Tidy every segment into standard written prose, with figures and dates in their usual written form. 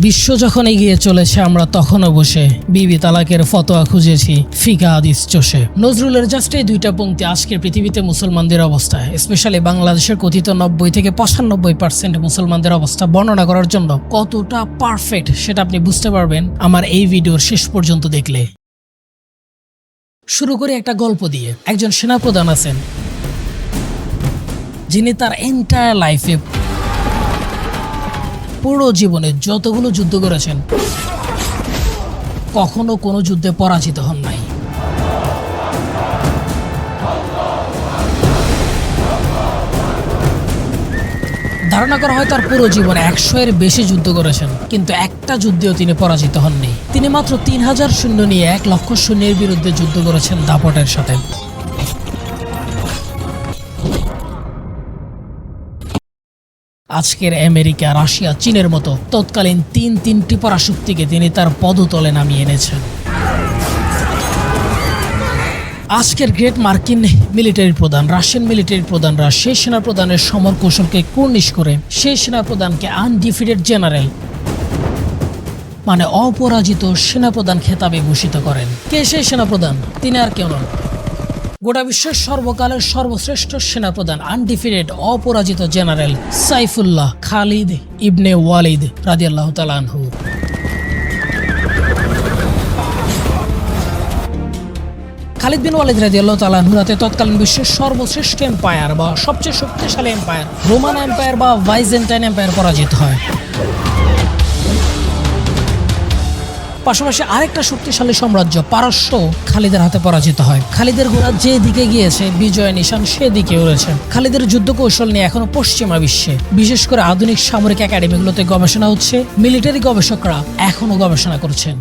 বিশ্ব যখন এগিয়ে চলেছে আমরা তখনও বসে বিবি তালাকের ফতোয়া খুঁজেছি ফিকা হাদিস চষে। নজরুলের জাস্ট এই দুইটা পংক্তি আজকের পৃথিবীতে মুসলমানদের অবস্থা, স্পেশালি বাংলাদেশের কথিত 90 থেকে 95% মুসলমানদের অবস্থা বর্ণনা করার জন্য কতটা পারফেক্ট সেটা আপনি বুঝতে পারবেন আমার এই ভিডিওর শেষ পর্যন্ত দেখলে। শুরু করে একটা গল্প দিয়ে। একজন সেনাপ্রধান আছেন যিনি তার এন্টায়ার লাইফে পুরো জীবনে যতগুলো যুদ্ধ করেছেন কখনো কোনো যুদ্ধে পরাজিত হন নাই। ধারণা করা হয় তার পুরো জীবনে 100-এর বেশি যুদ্ধ করেছেন, কিন্তু একটা যুদ্ধেও তিনি পরাজিত হননি। তিনি মাত্র 3000 সৈন্য নিয়ে 1 লক্ষ সৈন্যের বিরুদ্ধে যুদ্ধ করেছেন দাপটের সাথে। আজকের আমেরিকা, রাশিয়া, চীনের মতো তৎকালীন তিনটি পরাশক্তিকে তিনি তার পদতলে নামিয়ে এনেছেন। আজকের গ্রেট মার্কিন মিলিটারি প্রধান, রাশিয়ান মিলিটারি প্রধানরা সেই সেনাপ্রধানের সমর কৌশলকে কুর্নিশ করে সেই সেনাপ্রধানকে আনডিফিটেড জেনারেল মানে অপরাজিত সেনাপ্রধান খেতাবে ভূষিত করেন। কে সেই সেনাপ্রধান? তিনি আর কেউ নন, গোটা বিশ্বের সর্বকালের সর্বশ্রেষ্ঠ সেনাপ্রধান, আনডিফিটেড অপরাজিত জেনারেল সাইফুল্লাহ খালিদ ইবনে ওয়ালিদ রাদিয়াল্লাহু তাআলা আনহু। খালিদ বিন ওয়ালিদ রাদিয়াল্লাহু তাআলা আনহু রাতে তৎকালীন বিশ্বের সর্বশ্রেষ্ঠ এম্পায়ার বা সবচেয়ে শক্তিশালী এম্পায়ার রোমান এম্পায়ার বা বাইজেন্টাইন এম্পায়ার পরাজিত হয়। পাশাপাশি আরেকটা শক্তিশালী সাম্রাজ্য পারস্য খালিদের হাতে পরাজিত হয়। খালিদের ঘোড়া যে দিকে গিয়েছে বিজয় নিশান সেদিকে উড়েছে। খালিদের যুদ্ধ কৌশল নিয়ে এখনো পশ্চিমা বিশ্বে, বিশেষ করে আধুনিক সামরিক একাডেমিগুলোতে গবেষণা হচ্ছে, মিলিটারি গবেষকরা এখনো গবেষণা করছেন।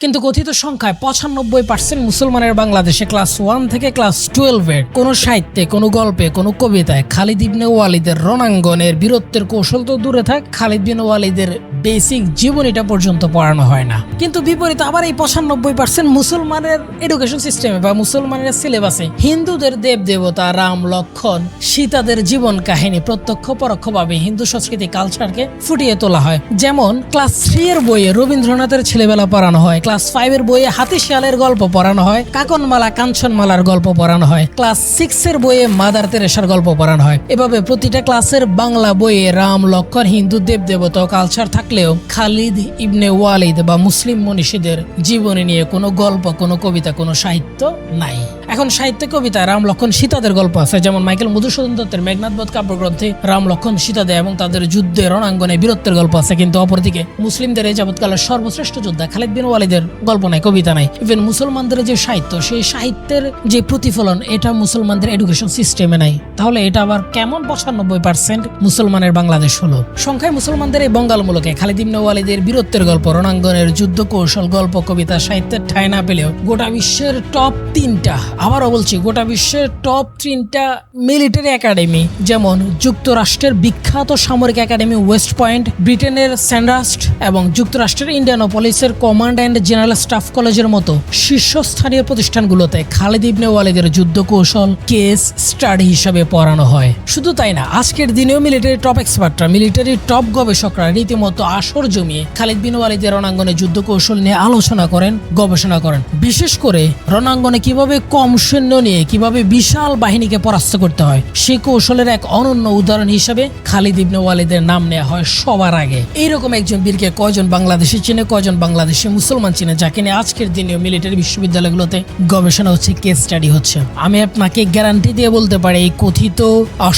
কিন্তু কথিত সংখ্যায় 95% মুসলমানের বাংলাদেশে ক্লাস 1 থেকে ক্লাস 12-এর কোনো সাহিত্যে, কোনো গল্পে, কোনো কবিতায় খালিদ ইবনে ওয়ালিদের রণাঙ্গনের বীরত্বের কৌশল তো দূরে থাক, খালিদ বিন ওয়ালিদের বেসিক জীবনীটা পর্যন্ত পড়ানো হয় না। কিন্তু বিপরীতে আবার এই 95% মুসলমানের এডুকেশন সিস্টেমে বা মুসলমানের সিলেবাসে হিন্দুদের দেব দেবতা রাম, লক্ষণ, সীতাদের জীবন কাহিনী প্রত্যক্ষ পরোক্ষভাবে হিন্দু সংস্কৃতি কালচারকে ফুটিয়ে তোলা হয়। যেমন ক্লাস 3-এর বইয়ে রবীন্দ্রনাথের ছেলেবেলা পড়ানো হয়, ক্লাস 5-এর বইয়ে হাতি শিয়ালের গল্প পড়ানো হয়, কাকনমালা কাঞ্চনমালার গল্প পড়ানো হয়, ক্লাস 6-এর বইয়ে মাদার তেরেসার গল্প পড়ানো হয়। এভাবে প্রতিটা ক্লাসের বাংলা বইয়ে রাম, লক্ষণ, হিন্দু দেব দেবতা কালচার থাকলেও খালিদ ইবনে ওয়ালিদ বা মুসলিম মনীষীদের জীবনী নিয়ে কোনো গল্প, কোনো কবিতা, কোনো সাহিত্য নাই। এখন সাহিত্য কবিতায় রাম, লক্ষণ, সীতাদের গল্প আছে, যেমন মাইকেল মধুসূদন দত্তের মেঘনাদবধ কাব্যগ্রন্থে রাম, লক্ষণ, সীতাদের এবং তাদের যুদ্ধে রণাঙ্গনে বীরত্বের গল্প আছে। কিন্তু অপরদিকে মুসলিমদের এই যাবৎকালের সর্বশ্রেষ্ঠ যোদ্ধা খালিদ বিন ওয়ালিদের গল্প নাই, কবিতা নাই। ইভেন মুসলমানদের যে সাহিত্য, সেই সাহিত্যের যে প্রতিফলন এটা মুসলমানদের এডুকেশন সিস্টেমে নাই। তাহলে এটা আবার কেমন 95% মুসলমানের বাংলাদেশ হলো? সংখ্যায় মুসলমানদের এই বঙ্গালমূলকে খালিদ ইবনে ওয়ালিদের বীরত্বের গল্প, রণাঙ্গনের যুদ্ধ কৌশল, গল্প, কবিতা, সাহিত্যের ঠাঁই না পেলেও গোটা বিশ্বের টপ 3টা, আবারও বলছি গোটা বিশ্বের টপ 3টা মিলিটারি একাডেমি, যেমন যুক্তরাষ্ট্রের বিখ্যাত সামরিক একাডেমি ওয়েস্ট পয়েন্ট, ব্রিটেনের স্যান্ডহার্স্ট এবং যুক্তরাষ্ট্রের ইন্ডিয়ানাপলিসের কমান্ড অ্যান্ড জেনারেল স্টাফ কলেজের মতো শীর্ষস্থানীয় প্রতিষ্ঠানগুলোতে খালিদ ইবনে ওয়ালিদের যুদ্ধ কৌশল কেস স্টাডি হিসাবে পড়ানো হয়। শুধু তাই না, আজকের দিনেও মিলিটারি টপ এক্সপার্টরা, মিলিটারি টপ গবেষকরা রীতিমতো আসর জমিয়ে খালিদ বিন ওয়ালিদের রণাঙ্গনে যুদ্ধ কৌশল নিয়ে আলোচনা করেন, গবেষণা করেন। বিশেষ করে রণাঙ্গনে কিভাবে কম সৈন্য নিয়ে কিভাবে বিশাল বাহিনীকে পরাস্ত করতে হয় সেই কৌশলের এক অনন্য উদাহরণ হিসেবে খালিদ ইবনে ওয়ালিদের নাম নেওয়া হয় সবার আগে। এইরকম একজন বীরকে কয়জন বাংলাদেশি চিনে, কয়জন বাংলাদেশি মুসলমান চিনে, যাকে নিয়ে আজকের দিনেও মিলিটারি বিশ্ববিদ্যালয়গুলোতে গবেষণা হচ্ছে, কেস স্টাডি হচ্ছে? আমি আপনাকে গ্যারান্টি দিয়ে বলতে পারি এই কথিত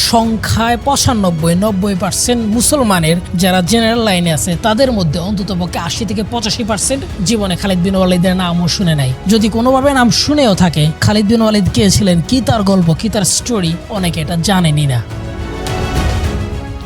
সংখ্যায় 95-90% মুসলমানের যারা জেনারেল লাইনে আছে তাদের মধ্যে অন্ততপক্ষে 80 থেকে 85% জীবনে খালিদ বিন ওয়ালিদের নামও শুনে নাই। যদি কোনোভাবে নাম শুনেও থাকে, খালিদ বিন ওয়ালিদ কে ছিলেন, কি তার গল্প, কি তার স্টোরি, অনেকে এটা জানেনই না।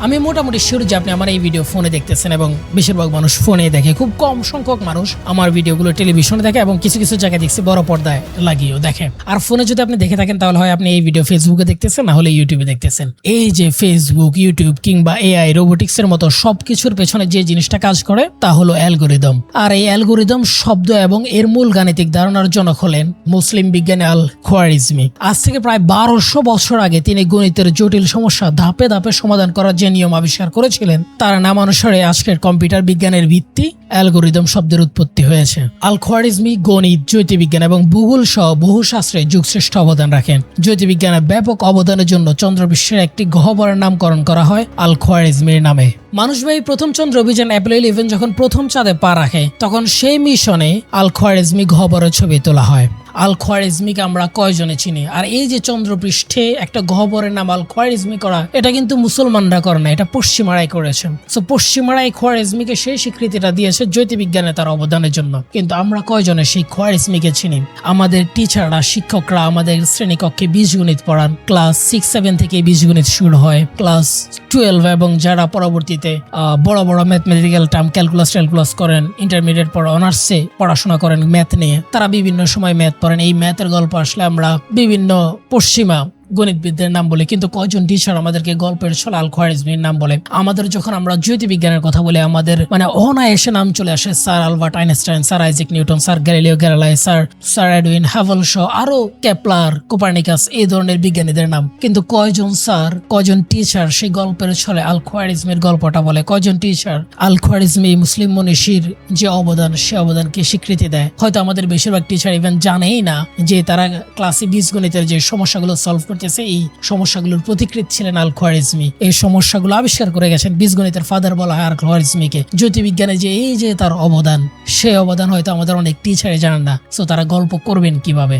আমি মোটামুটি শিওর যে আপনি আমার এই ভিডিও ফোনে দেখতেছেন এবং বেশিরভাগ মানুষ ফোনে দেখে, খুব কম সংখ্যক মানুষ আমার ভিডিওগুলো টেলিভিশনে দেখে এবং কিছু কিছু জায়গায় দেখছি বড় পর্দায় লাগিয়েও দেখে। আর ফোনে যদি আপনি দেখে থাকেন তাহলে হয় আপনি এই ভিডিও ফেসবুকে দেখতেছেন, না হলে ইউটিউবে দেখতেছেন। এই যে ফেসবুক, ইউটিউব কিংবা এআই, রোবোটিক্সের মতো সবকিছুর পেছনে যে জিনিসটা কাজ করে তা হলো অ্যালগোরিদম। আর এই অ্যালগোরিদম শব্দ এবং এর মূল গাণিতিক ধারণার জনক হলেন মুসলিম বিজ্ঞানী আল খোয়ারিজমি। আজ থেকে প্রায় 1200 বছর আগে তিনি গণিতের জটিল সমস্যা ধাপে ধাপে সমাধান করার যে যে নিয়ম আবিষ্কার করেছিলেন তার নামানুসারে আজকের কম্পিউটার বিজ্ঞানের ভিত্তি অ্যালগোরিদম শব্দের উৎপত্তি হয়েছে। আল খোয়ারিজমি গণিত, জ্যোতির্বিজ্ঞান এবং ভূগোল সহ বহু শাস্ত্রে যুগশ্রেষ্ঠ অবদান রাখেন। জ্যোতির্বিজ্ঞানের ব্যাপক অবদানের জন্য চন্দ্রবিশ্বের একটি গহ্বরের নামকরণ করা হয় আল খোয়ারিজমির নামে। মানুষবাহী প্রথম চন্দ্র অভিযান অ্যাপোলো 11 যখন প্রথম চাঁদে পা রাখে তখন সেই মিশনে আল খোয়ারিজমি গহ্বরের ছবি তোলা হয়। আল খোয়ারিজমিকে আমরা কয়জনে চিনি? আর এই যে চন্দ্রপৃষ্ঠে একটা গহ্বরের নাম আল খোয়ারিজমি করা, এটা কিন্তু মুসলমানরা করে না, এটা পশ্চিমারাই করেছে। সো পশ্চিমারাই খোয়ারিজমিকে সেই স্বীকৃতিটা দিয়েছে জ্যোতির্বিজ্ঞানে তার অবদানের জন্য। কিন্তু আমরা কয়জনে সেই খোয়ারিজমিকে চিনি? আমাদের টিচাররা, শিক্ষকরা আমাদের শ্রেণীকক্ষে বীজগণিত পড়ান। ক্লাস 6-7 থেকে বীজগণিত শুরু হয়। ক্লাস 12 এবং যারা পরবর্তীতে বড় বড় ম্যাথমেটিক্যাল টার্ম ক্যালকুলাস করেন, ইন্টারমিডিয়েট পড়া অনার্সে পড়াশোনা করেন ম্যাথ নিয়ে, তারা বিভিন্ন সময় ম্যাথ পড়েন। এই ম্যাথের গল্প আসলে আমরা বিভিন্ন পশ্চিমা গণিতবিদদের নাম বলে, কিন্তু কয়জন টিচার আমাদেরকে গল্পের ছলে আল খোয়ারিজমির নাম বলে। আমাদের যখন আমরা জ্যোতির্বিজ্ঞানের কথা বলি আমাদের অনায়াসে নাম চলে আসে sir Albert Einstein, sir Isaac Newton, sir Galileo Galilei, sir Edwin Hubble সহ আরো কেপলার, কোপারনিকাস, এই ধরনের বিজ্ঞানীদের নাম। কিন্তু কয়জন স্যার, কয়জন টিচার সেই গল্পের ছলে আল খোয়ারিজমির গল্পটা বলে? কয়জন টিচার আল খোয়ারিজমি মুসলিম মনীষীর যে অবদান, সে অবদানকে স্বীকৃতি দেয়? হয়তো আমাদের বেশিরভাগ টিচার ইভেন জানেই না যে তারা ক্লাসে বীজগণিতের যে সমস্যাগুলো সলভ এই সমস্যাগুলোর প্রতিকৃত ছিলেন আল খোয়ারিজমি। এই সমস্যাগুলো আবিষ্কার করে গেছেন, বীজগণিতের ফাদার বলা হয় আল খোয়ারিজমিকে। জ্যোতির্বিজ্ঞানে যে এই যে তার অবদান, সেই অবদান হয়তো আমাদের অনেক টিচারে জানেন না। সো তারা গল্প করবেন কিভাবে?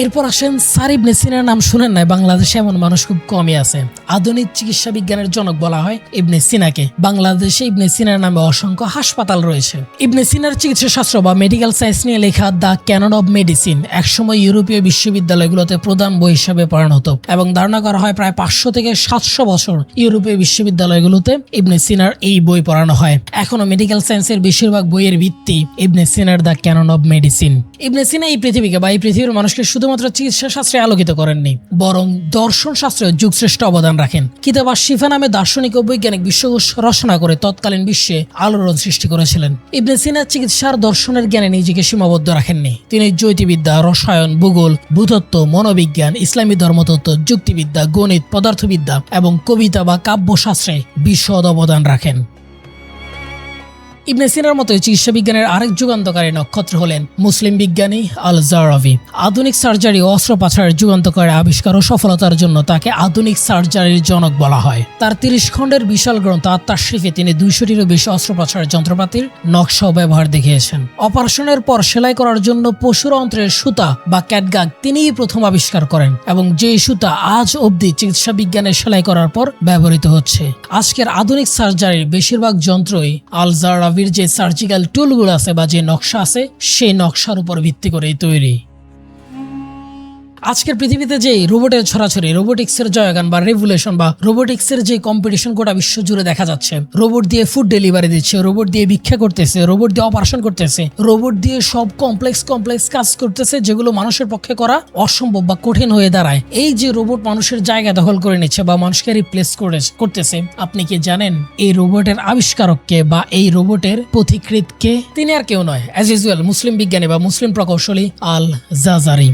এরপর আসেন স্যার ইবনে সিনার নাম শুনেন নাই? বাংলাদেশে এমন মানুষ খুব কমই আছে। আধুনিক চিকিৎসা বিজ্ঞানের জনক বলা হয় ইবনে সিনাকে। বাংলাদেশে ইবনে সিনার নামে অসংখ্য হাসপাতাল রয়েছে। ইবনে সিনার চিকিৎসা শাস্ত্র বা মেডিকেল সায়েন্স নিয়ে লেখা দ্য ক্যানন অব মেডিসিন একসময় ইউরোপীয় বিশ্ববিদ্যালয়গুলোতে প্রধান বই হিসাবে পড়ানো হতো এবং ধারণা করা হয় প্রায় 500 থেকে 700 বছর ইউরোপীয় বিশ্ববিদ্যালয়গুলোতে ইবনে সিনার এই বই পড়ানো হয়। এখনো মেডিকেল সায়েন্সের বেশিরভাগ বইয়ের ভিত্তি ইবনে সিনার দ্য ক্যানন অব মেডিসিন। ইবনে সিনা এই পৃথিবীকে বা এই পৃথিবীর মানুষকে শুধুমাত্র চিকিৎসা শাস্ত্রে আলোকিত করেননি, বরং দর্শন শাস্ত্রে যুগশ্রেষ্ঠ অবদান রাখেন। কিতাব আশ-শিফা নামে দার্শনিক ও বৈজ্ঞানিক বিশ্বকোষ রচনা করে তৎকালীন বিশ্বে আলোড়ন সৃষ্টি করেছিলেন। ইবনে সিনা চিকিৎসার দর্শনের জ্ঞানে নিজেকে সীমাবদ্ধ রাখেননি। তিনি জ্যোতির্বিদ্যা, রসায়ন, ভূগোল, ভূতত্ত্ব, মনোবিজ্ঞান, ইসলামী ধর্মতত্ত্ব, যুক্তিবিদ্যা, গণিত, পদার্থবিদ্যা এবং কবিতা বা কাব্যশাস্ত্রে বিশদ অবদান রাখেন। ইবনে সিনার মতো চিকিৎসা বিজ্ঞানের আরেক যুগান্তকারী নক্ষত্র হলেন মুসলিম বিজ্ঞানী আল জারাবি। আধুনিক সার্জারি ও অস্ত্রোপচারের যুগান্তকারী আবিষ্কার ও সফলতার জন্য তাকে আধুনিক সার্জারির জনক বলা হয়। তার 30 খণ্ডের বিশাল গ্রন্থ আত-তাশরিফে তিনি 200টিরও বেশি অস্ত্রোপচারের যন্ত্রপাতির নকশা ও ব্যবহার দেখিয়েছেন। অপারেশনের পর সেলাই করার জন্য পশুর অন্ত্রের সুতা বা ক্যাটগাগ তিনিই প্রথম আবিষ্কার করেন এবং যে সুতা আজ অবধি চিকিৎসা বিজ্ঞানে সেলাই করার পর ব্যবহৃত হচ্ছে। আজকের আধুনিক সার্জারির বেশিরভাগ যন্ত্রই আল জারাবি যে সার্জিক্যাল টুলগুলো আছে বা যে নকশা আছে সেই নকশার উপর ভিত্তি করে তৈরি। আজকের পৃথিবীতে যে রোবটের ছড়াছড়ি, রোবোটিক্সের জয়গান বা রেভুলেশন বা রোবোটিক্সের যে কম্পিটিশন গোটা বিশ্ব জুড়ে দেখা যাচ্ছে, রোবট দিয়ে ফুড ডেলিভারি দিচ্ছে, রোবট দিয়ে ভিক্ষা করতেছে, রোবট দিয়ে অপারেশন করতেছে, রোবট দিয়ে সব কমপ্লেক্স কাজ করতেছে যেগুলো মানুষের পক্ষে করা অসম্ভব বা কঠিন হয়ে দাঁড়ায়। এই যে রোবট মানুষের জায়গা দখল করে নিচ্ছে বা মানুষকে রিপ্লেস করতেছে, আপনি কি জানেন এই রোবটের আবিষ্কারককে বা এই রোবটের পথিকৃৎকে? তিনি আর কেউ নয়, অ্যাজ ইউজুয়াল মুসলিম বিজ্ঞানী বা মুসলিম প্রকৌশলী আল জাজারি।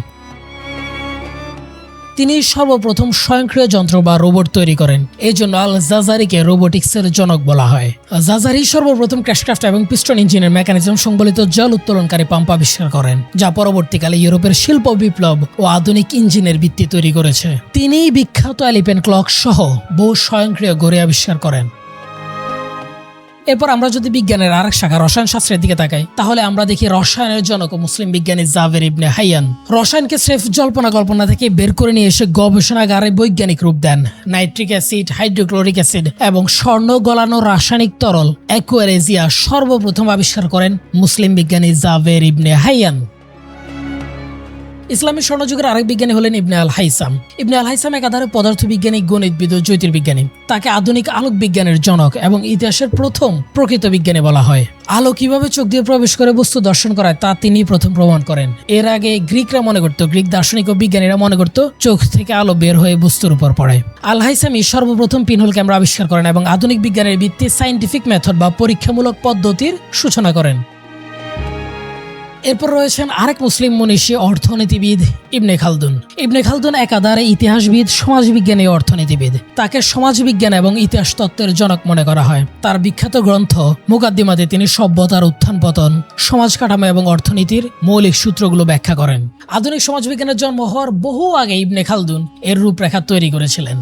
তিনি সর্বপ্রথম স্বয়ংক্রিয় যন্ত্র বা রোবট তৈরি করেন। এই জন্য আল জাজারিকে রোবোটিক্সের জনক বলা হয়। জাজারি সর্বপ্রথম ক্র্যাশক্রাফট এবং পিস্টন ইঞ্জিনের মেকানিজম সংবলিত জল উত্তোলনকারী পাম্প আবিষ্কার করেন, যা পরবর্তীকালে ইউরোপের শিল্প বিপ্লব ও আধুনিক ইঞ্জিনের ভিত্তি তৈরি করেছে। তিনিই বিখ্যাত এলিফ্যান্ট ক্লক সহ বহু স্বয়ংক্রিয় ঘড়ি আবিষ্কার করেন। এরপর আমরা যদি বিজ্ঞানের আরেক শাখা রসায়ন শাস্ত্রের দিকে তাকাই, তাহলে আমরা দেখি রসায়নের জনক ও মুসলিম বিজ্ঞানী জাভের ইবনে হাইয়ান। রসায়নকে স্রেফ কল্পনা থেকে বের করে নিয়ে এসে গবেষণাগারে বৈজ্ঞানিক রূপ দেন। নাইট্রিক অ্যাসিড, হাইড্রোক্লোরিক অ্যাসিড এবং স্বর্ণ গলানো রাসায়নিক তরল অ্যাকুয়ারেজিয়া সর্বপ্রথম আবিষ্কার করেন মুসলিম বিজ্ঞানী জাভের ইবনে হাইয়ান। ইসলামী স্বর্ণযুগের আরেক বিজ্ঞানী হলেন ইবনে আল হাইসাম। ইবনে আল হাইসাম একাধারে পদার্থবিজ্ঞানী, গণিতবিদ ও জ্যোতির্বিজ্ঞানী। তাকে আধুনিক আলোক বিজ্ঞানের জনক এবং ইতিহাসের প্রথম প্রকৃত বিজ্ঞানী বলা হয়। আলো কিভাবে চোখ দিয়ে প্রবেশ করে বস্তু দর্শন করায় তা তিনি প্রথম প্রমাণ করেন। এর আগে গ্রিক দার্শনিক ও বিজ্ঞানীরা মনে করত চোখ থেকে আলো বের হয়ে বস্তুর উপর পড়ে। আল হাইসামি সর্বপ্রথম পিনহোল ক্যামেরা আবিষ্কার করেন এবং আধুনিক বিজ্ঞানের ভিত্তি সায়েন্টিফিক মেথড বা পরীক্ষামূলক পদ্ধতির সূচনা করেন। এরপর রয়েছেন আরেক মুসলিম মনীষী অর্থনীতিবিদ ইবনে খালদুন। ইবনে খালদুন একাধারে ইতিহাসবিদ, সমাজবিজ্ঞানী, অর্থনীতিবিদ। তাকে সমাজবিজ্ঞান এবং ইতিহাস তত্ত্বের জনক মনে করা হয়। তার বিখ্যাত গ্রন্থ মুকাদ্দিমাতে তিনি সভ্যতার উত্থান পতন, সমাজ কাঠামো এবং অর্থনীতির মৌলিক সূত্রগুলো ব্যাখ্যা করেন। আধুনিক সমাজবিজ্ঞানের জন্ম হওয়ার বহু আগে ইবনে খালদুন এর রূপরেখা তৈরি করেছিলেন।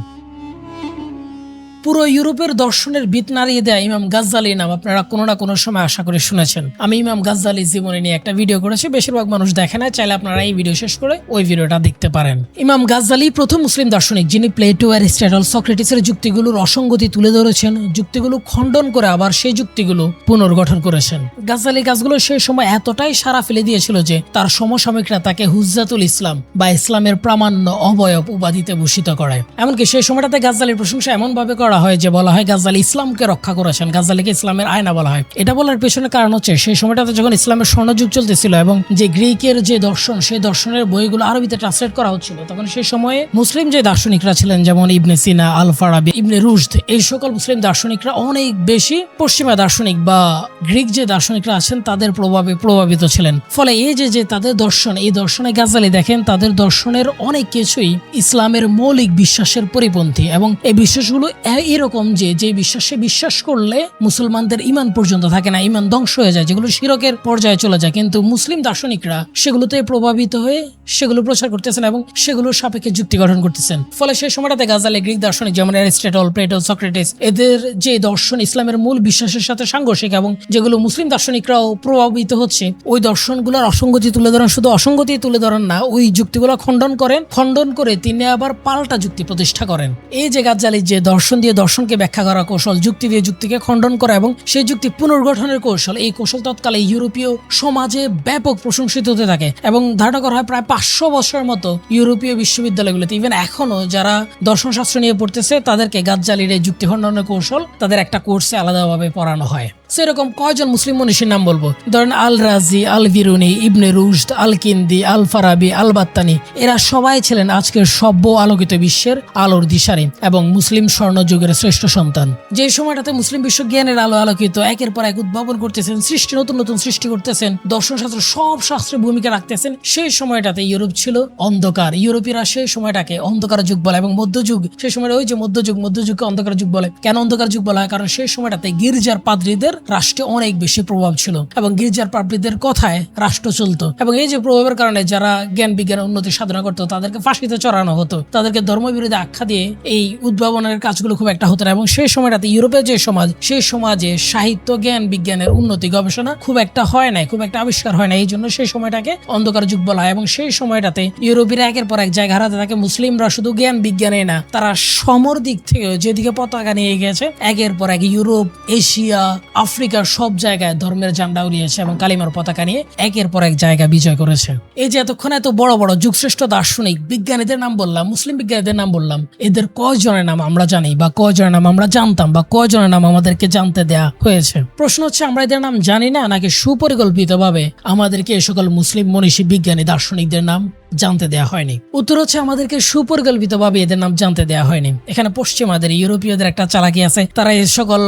পুরো ইউরোপের দর্শনের ভিত নাড়িয়ে দেয়া ইমাম গাজ্জালি নাম আপনারা কোনো না কোনো সময় আশা করে শুনেছেন। আমি ইমাম গাজ্জালির জীবনী নিয়ে একটা ভিডিও করেছি, বেশিরভাগ মানুষ দেখে না, চাইলে আপনারা এই ভিডিও শেষ করে ওই ভিডিওটা দেখতে পারেন। ইমাম গাজ্জালি প্রথম মুসলিম দার্শনিক যিনি প্লেটো, অ্যারিস্টটল, সক্রেটিসের যুক্তিগুলোর অসঙ্গতি তুলে ধরেছেন, যুক্তিগুলো খণ্ডন করে আবার সেই যুক্তিগুলো পুনর্গঠন করেছেন। গাজ্জালি কাজগুলো সেই সময় এতটাই সাড়া ফেলে দিয়েছিল যে তার সমসাময়িকরা তাকে হুজ্জাতুল ইসলাম বা ইসলামের প্রামাণ্য অবয়ব উপাধিতে ভূষিত করে। এমনকি সেই সময়টাতে গাজ্জালির প্রশংসা এমন ভাবে করা হয় যে বলা হয় গাজ্জালি ইসলামকে রক্ষা করেছেন, গাজ্জালিকে ইসলামের আয়না বলা হয়। এটা বলার পেছনে কারণ হচ্ছে সেই সময়টাতে যখন ইসলামের স্বর্ণযুগ চলতেছিল এবং যে গ্রিকের যে দর্শন, সেই দর্শনের বইগুলো আরবিতে ট্রান্সলেট করা হচ্ছিল, তখন সেই সময়ে মুসলিম যে দার্শনিকরা ছিলেন যেমন ইবনে সিনা, আল ফারাবি, ইবনে রুশদ, এই সকল মুসলিম দার্শনিকরা অনেক বেশি পশ্চিমা দার্শনিক বা গ্রিক যে দার্শনিকরা আছেন তাদের প্রভাবে প্রভাবিত ছিলেন। ফলে এই যে তাদের দর্শন, এই দর্শনে গাজ্জালি দেখেন তাদের দর্শনের অনেক কিছুই ইসলামের মৌলিক বিশ্বাসের পরিপন্থী এবং এই বিশ্বাসগুলো এরকম যে বিশ্বাসে বিশ্বাস করলে মুসলমানদের ইমান পর্যন্ত থাকে না, ইমান ধ্বংস হয়ে যায়, যেগুলো শিরকের পর্যায়ে চলে যায়। কিন্তু মুসলিম দার্শনিকরা সেগুলোতে প্রভাবিত হয়ে সেগুলো প্রচার করতেছেন এবং সেগুলোর সাপেক্ষে যুক্তি গঠন করতেছেন। ফলে সেই সময়টাতে গাজ্জালি গ্রিক দার্শনিক যেমন অ্যারিস্টটল, প্লেটো, সক্রেটিস, এদের যে দর্শন ইসলামের মূল বিশ্বাসের সাথে সাংঘর্ষিক এবং যেগুলো মুসলিম দার্শনিকরাও প্রভাবিত হচ্ছে, ওই দর্শনগুলোর অসঙ্গতি তুলে ধরেন। শুধু অসঙ্গতি তুলে ধরেন না, ওই যুক্তিগুলো খণ্ডন করেন, খণ্ডন করে তিনি আবার পাল্টা যুক্তি প্রতিষ্ঠা করেন। এই যে গাজ্জালি যে দর্শন দিয়ে দর্শনকে ব্যাখ্যা করা কৌশল, যুক্তি দিয়ে যুক্তিকে খণ্ডন করা এবং সেই যুক্তি পুনর্গঠনের কৌশল, এই কৌশল তৎকালে ইউরোপীয় সমাজে ব্যাপক প্রশংসিত হতে থাকে এবং ধারণা করা হয় প্রায় 500 বছরের মতো ইউরোপীয় বিশ্ববিদ্যালয়গুলোতে ইভেন এখনো যারা দর্শন শাস্ত্র নিয়ে পড়তেছে তাদেরকে গাজ্জালির এই যুক্তি খণ্ডনের কৌশল তাদের একটা কোর্সে আলাদাভাবে পড়ানো হয়। সেরকম কয়জন মুসলিম মনীষীর নাম বলবো, ধরেন আল রাজি, আল বিরুনি, ইবনে রুশদ, আল কিন্দি, আল ফারাবি, আল বাত্তানি, এরা সবাই ছিলেন আজকের সভ্য আলোকিত বিশ্বের আলোর দিশারি এবং মুসলিম স্বর্ণযুগের শ্রেষ্ঠ সন্তান। যে সময়টাতে মুসলিম বিশ্ব জ্ঞানের আলো আলোকিত একের পর এক উদ্ভাবন করতেছেন, সৃষ্টি নতুন নতুন সৃষ্টি করতেছেন, দর্শন শাস্ত্র সব শাস্ত্রে ভূমিকা রাখতেছেন, সেই সময়টাতে ইউরোপ ছিল অন্ধকার। ইউরোপীয়রা সেই সময়টাকে অন্ধকার যুগ বলে এবং মধ্যযুগ, সেই সময় ওই যে মধ্যযুগকে অন্ধকার যুগ বলে। কেন অন্ধকার যুগ বলা হয়? কারণ সেই সময়টাতে গির্জার পাদ্রীদের রাষ্ট্রে অনেক বেশি প্রভাব ছিল এবং গির্জার পাদ্রীদের কথায় রাষ্ট্র চলতো এবং এই যে প্রভাবের কারণে যারা জ্ঞান বিজ্ঞানের উন্নতি সাধনা করতো তাদেরকে ফাঁসিতে চড়ানো হতো, তাদেরকে ধর্মবিরোধী আখ্যা দিয়ে এই উদ্ভাবনের কাজগুলো খুব একটা হতো না। এবং সেই সময়টাতে ইউরোপের যে সমাজ, সেই সমাজে সাহিত্য, জ্ঞান বিজ্ঞানের উন্নতি, গবেষণা খুব একটা হয় নাই, খুব একটা আবিষ্কার হয় না, এই জন্য সেই সময়টাকে অন্ধকার যুগ বলা হয়। এবং সেই সময়টাতে ইউরোপীরা একের পর এক জায়গা হারাতে থাকে। মুসলিমরা শুধু জ্ঞান বিজ্ঞানে না, তারা সমর দিক থেকে যেদিকে পতাকা নিয়ে গেছে একের পর এক ইউরোপ, এশিয়া, আফ্রিকার সব জায়গায় ধর্মের ঝান্ডা উড়িয়েছে এবং কালিমার পতাকা নিয়ে একের পর এক জায়গা বিজয় করেছে। এই যে এতক্ষণ এত বড় বড় যুগশ্রেষ্ঠ দার্শনিক বিজ্ঞানীদের নাম বললাম, মুসলিম বিজ্ঞানীদের নাম বললাম, এদের কয়জনের নাম আমরা জানি বা কয়জনের নাম আমরা জানতাম বা কয়জনের নাম আমাদেরকে জানতে দেয়া হয়েছে? প্রশ্ন হচ্ছে আমরা এদের নাম জানি না নাকি সুপরিকল্পিতভাবে আমাদেরকে এই সকল মুসলিম মনীষী বিজ্ঞানী দার্শনিকদের নাম জানতে দেয়া হয়নি? উত্তর হচ্ছে আমাদেরকে সুপরিকল্পিতভাবে এদের নাম জানতে দেয়া হয়নি। এখানে পশ্চিমাদের, ইউরোপীয়দের একটা চালাকি আছে। তারা এই সকল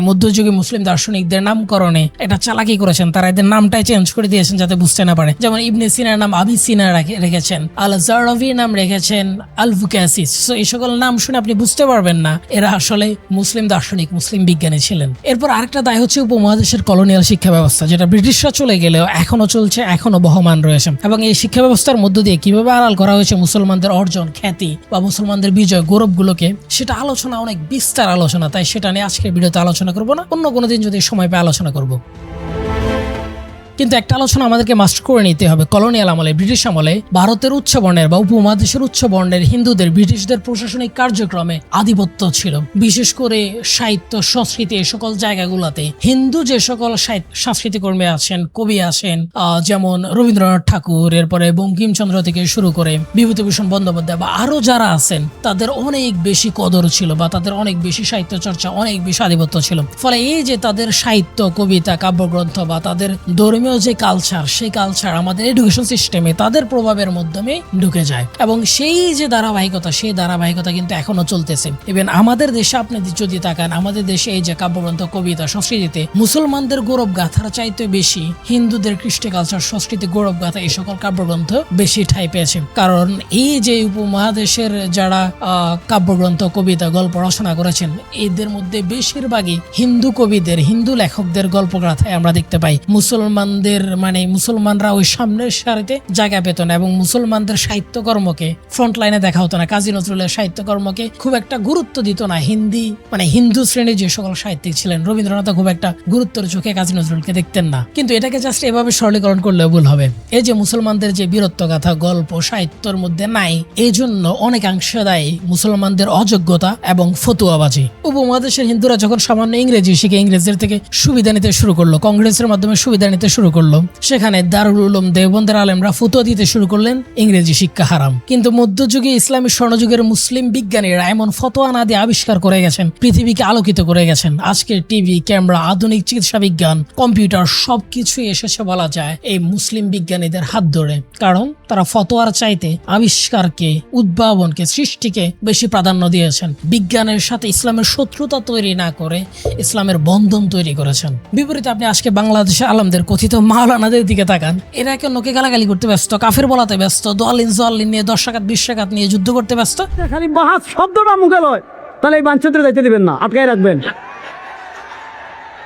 মধ্যযুগী মুসলিম দার্শনিকদের নামকরণে একটা চালাকি করেছেন। তারা এদের নামটাই চেঞ্জ করে দিয়েছেন যাতে বুঝতে না পারে। যেমন ইবনে সিনার নাম আবি সিনা রেখেছেন, আল জারভির নাম রেখেছেন আল ফুকাসিস। এই সকল নাম শুনে আপনি বুঝতে পারবেন না এরা আসলে মুসলিম দার্শনিক, মুসলিম বিজ্ঞানী ছিলেন। এরপর আরেকটা দায় হচ্ছে উপমহাদেশের কলোনিয়াল শিক্ষা ব্যবস্থা, যেটা ব্রিটিশরা চলে গেলেও এখনো চলছে, এখনো বহমান রয়েছে। এবং এই শিক্ষা ব্যবস্থার মধ্য দিয়ে কিভাবে আড়াল করা হয়েছে মুসলমানদের অর্জন, খ্যাতি বা মুসলমানদের বিজয়, গৌরবগুলোকে, সেটা আলোচনা, অনেক বিস্তার আলোচনা। তাই সেটা নিয়ে আজকের ভিডিওতে আলোচনা করবো না, অন্য কোনো দিন যদি সময় পেয়ে আলোচনা করবো। কিন্তু একটা আলোচনা আমাদেরকে মাস্টার করে নিতে হবে। কলোনিয়াল আমলে, ব্রিটিশ আমলে ভারতের উচ্চ বর্ণের বা উপমহাদেশের উচ্চ বর্ণের হিন্দুদের ব্রিটিশদের প্রশাসনিক কার্যক্রমে আধিপত্য ছিল। বিশেষ করে সাহিত্য, সংস্কৃতি, এই সকল জায়গাগুলোতে হিন্দু যে সকল সাংস্কৃতিক কর্মী আছেন, কবি আছেন, যেমন রবীন্দ্রনাথ ঠাকুর, এরপরে বঙ্কিমচন্দ্র থেকে শুরু করে বিভূতিভূষণ বন্দ্যোপাধ্যায় বা আরো যারা আছেন, তাদের অনেক বেশি কদর ছিল বা তাদের অনেক বেশি সাহিত্য চর্চা, অনেক বেশি আধিপত্য ছিল। ফলে এই যে তাদের সাহিত্য, কবিতা, কাব্যগ্রন্থ বা তাদের ধর্মীয় ধর্মীয় যে কালচার, সেই কালচার আমাদের এডুকেশন সিস্টেমে তাদের প্রভাবের মাধ্যমে ঢুকে যায় এবং সেই যে ধারাবাহিকতা, সেই ধারাবাহিকতা কিন্তু এখনো চলতেছে। ইভেন আমাদের দেশে আপনি যদি তাকান, আমাদের দেশে এই যে কাব্যগ্রন্থ, কবিতা, সংস্কৃতিতে মুসলমানদের গৌরব গাথার চাইতে বেশি হিন্দুদের কৃষ্টি কালচার, সংস্কৃতি, গৌরব গাথা এই সকল কাব্যগ্রন্থ বেশি ঠাঁই পেয়েছে। কারণ এই যে উপমহাদেশের যারা কাব্যগ্রন্থ, কবিতা, গল্প রচনা করেছেন, এদের মধ্যে বেশিরভাগই হিন্দু কবিদের, হিন্দু লেখকদের গল্প গাথায় আমরা দেখতে পাই। মুসলমানদের মুসলমানরা ওই সামনের সারিতে জায়গা পেত না এবং মুসলমানদের সাহিত্যকর্মকে ফ্রন্ট লাইনে দেখা হতো না। কাজী নজরুলের সাহিত্যকর্মকে খুব একটা গুরুত্ব দিত না হিন্দু শ্রেণীর যে সকল সাহিত্যিক ছিলেন। রবীন্দ্রনাথ খুব একটা গুরুত্বের চোখে কাজী নজরুলকে দেখতেন না। কিন্তু এটাকে জাস্ট এভাবে সরলীকরণ করলে ভুল হবে। এই যে মুসলমানদের যে বীরত্বগাথা গল্প সাহিত্যের মধ্যে নাই, এই জন্য অনেকাংশে দায়ী মুসলমানদের অযোগ্যতা এবং ফতুয়াবাজি। উপমহাদেশের হিন্দুরা যখন সামান্য ইংরেজি শিখে ইংরেজদের থেকে সুবিধা নিতে শুরু করলো, কংগ্রেসের মাধ্যমে সুবিধা নিতে শুরু করলো, সেখানে দারুল উলুম দেওবন্দের আলেমরা ফতুয়া দিতে শুরু করলেন ইংরেজি শিক্ষা হারাম। কিন্তু মধ্যযুগে ইসলামী স্বর্ণযুগের মুসলিম বিজ্ঞানীরা এমন ফতোয়া না দিয়ে আবিষ্কার করে গেছেন, পৃথিবীকে আলোকিত করে গেছেন। আজকের টিভি, ক্যামেরা, আধুনিক চিকিৎসা বিজ্ঞান, কম্পিউটার সবকিছুই এসেছে বলা যায় এই মুসলিম বিজ্ঞানীদের হাত ধরে। কারণ তারা ফতোয়ার চাইতে আবিষ্কারকে, উদ্ভাবনকে, সৃষ্টিকে বেশি প্রাধান্য দিয়েছেন। বিজ্ঞানের সাথে ইসলামের শত্রুতা তৈরি না করে ইসলামের বন্ধন তৈরি করেছেন। বিপরীতে আপনি আজকে বাংলাদেশের আলেমদের, কথিত মাওলানাদের দিকে তাকান, এরা একে অন্যকে গালাগালি করতে ব্যস্ত, কাফের বলাতে ব্যস্ত, দোয়ালিন নিয়ে 10 টাকাত 20 টাকাত নিয়ে যুদ্ধ করতে ব্যস্ত। খালি বাহাত শব্দটা মুখে লয়, তাহলে এই বাঞ্ছত্রে যাইতে দিবেন না, আটকাই রাখবেন।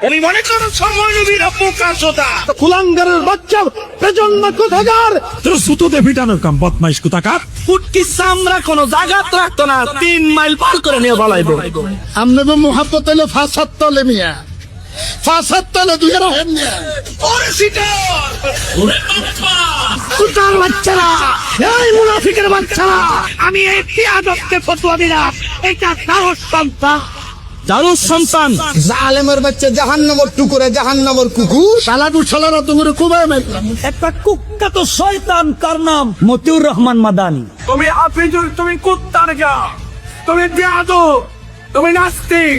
আমি মনে করো সময় নবীর অপকাশতা কুলাঙ্গারের বাচ্চা প্রজন্ম কোথাকার, তোর সুতোতে ফিটানোর কাম বদমাইশ কোথাকার। ফুটকি চামড়া কোনো জায়গাত রাখতো না, 3 মাইল পার করে নিয়ে বলাইবো। আমনে মোহাব্বত হইলে ফাঁসাত তলে মিয়া, ফাঁসাত তলে দুই রহেন মিয়া। ওরে সিটার, ওরে বাপ্পা, কুতার বাচ্চারা, এই মুনাফিকের বাচ্চারা, আমি এই পিয়াদবকে ফতোয়া দিলাম, এটা সাহস সন্তান, দারুস সন্তান, জালেমের বাচ্চা জাহান্নামের টুকুরে, জাহান্নামের কুকুর, শালাটু শালারা তুমি কুবায় মেলা। একটা কুখ্যাত শয়তান, কার নাম মতিউর রহমান মাদানি। তুমি হাফিজুর, তুমি কুত্তার গা, তুমি পিয়াদব, তুমি নাস্তিক,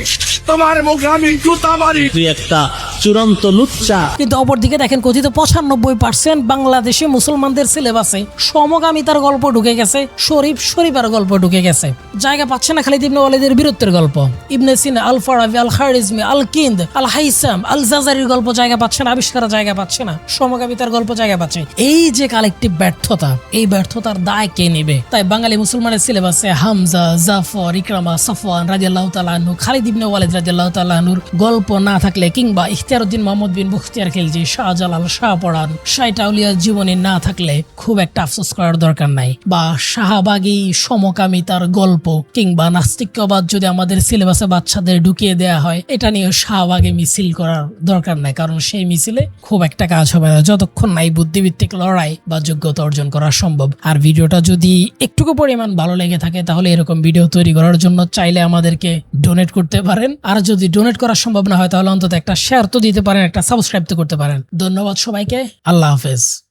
তোমার মুখে আমি জুতা মারি। তুই একটা চূড়ান্ত লুচ্চা। কিন্তু অপরদিকে দেখেন, কথিত 95% বাংলাদেশে মুসলমানদের সিলেবাসে সমকামিতার গল্প ঢুকে গেছে, শরীফের গল্প ঢুকে গেছে। জায়গা পাচ্ছে না খালিদ ইবনে ওয়ালিদের বীরত্বের গল্প, ইবনে সিনা, আল ফারাবি, আল খারিজমি, আল কিন্দ, আল হাইসাম, আল জাজারির গল্প জায়গা পাচ্ছে না, আবিষ্কারের জায়গা পাচ্ছে না, সমকামিতার গল্প জায়গা পাচ্ছে। এই যে কালেকটিভ ব্যর্থতা, এই ব্যর্থতার দায় কে নেবে? তাই বাঙালি মুসলমানের সিলেবাসে হামজা, জাফর, ইকরামা, সাফওয়ান রাদিয়াল্লাহু তাআলা আনহু, খালিদ ইবনে ওয়ালিদ রাদিয়াল্লাহু তাআলা আনহুর গল্প না থাকলে, কিংবা ইখতিয়ারউদ্দিন মোহাম্মদ বিন বখতিয়ার খিলজি, শাহজালাল, শাহপরাণ, শাইটা আউলিয়ার জীবনী না থাকলে খুব একটা আফসোস করার দরকার নাই। বা শাহবাগী সমকামিতার গল্প কিংবা নাস্তিক্যবাদ যদি আমাদের সিলেবাসে বাচ্চাদের ঢুকিয়ে দেয়া হয়, এটা নিয়ে শাহবাগে মিছিল করার দরকার নাই। কারণ সেই মিছিলে খুব একটা কাজ হবে না যতক্ষণ নাই বুদ্ধিভিত্তিক লড়াই বা যোগ্যতা অর্জন করা সম্ভব। আর ভিডিওটা যদি একটুকু পরিমাণ ভালো লেগে থাকে, তাহলে এরকম ভিডিও তৈরি করার জন্য চাইলে আমাদেরকে ডোনেট করতে পারেন। আর যদি ডোনেট করা সম্ভব না হয়, তাহলে অন্তত একটা শেয়ার তো দিতে পারেন, একটা সাবস্ক্রাইব তো করতে পারেন। ধন্যবাদ সবাইকে, আল্লাহ হাফেজ।